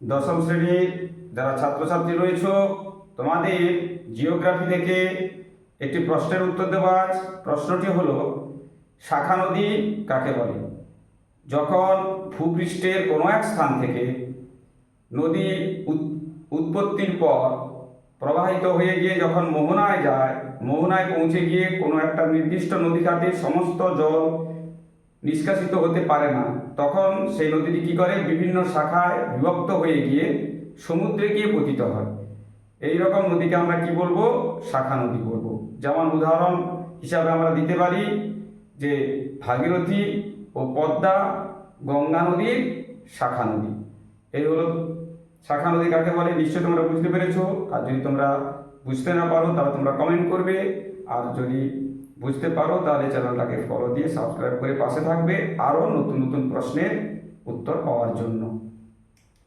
দশম শ্রেণীর যারা ছাত্রছাত্রী রয়েছে, তোমাদের জিওগ্রাফি থেকে একটি প্রশ্নের উত্তর দেওয়া আজ। প্রশ্নটি হলো, শাখা নদী কাকে বলে? যখন ভূপৃষ্ঠের কোনো এক স্থান থেকে নদী উৎপত্তির পর প্রবাহিত হয়ে গিয়ে যখন মোহনায় যায়, মোহনায় পৌঁছে গিয়ে কোনো একটা নির্দিষ্ট নদীখাতের সমস্ত জল নিষ্কাশিত হতে পারে না, তখন সেই নদীটি কী করে, বিভিন্ন শাখায় বিভক্ত হয়ে গিয়ে সমুদ্রে গিয়ে পতিত হয়। এই রকম নদীকে আমরা কি বলবো? শাখা নদী বলবো। যেমন উদাহরণ হিসাবে আমরা দিতে পারি যে ভাগীরথী ও পদ্মা গঙ্গা নদীর শাখা নদী। এই হলো শাখা নদী কাকে বলে। নিশ্চয়ই তোমরা বুঝতে পেরেছো। আর যদি তোমরা বুঝতে না পারো তাহলে তোমরা কমেন্ট করবে, আর যদি বুঝতে পারো তাহলে চ্যানেলটাকে ফলো দিয়ে সাবস্ক্রাইব করে পাশে থাকবে আরও নতুন নতুন প্রশ্নের উত্তর পাওয়ার জন্য।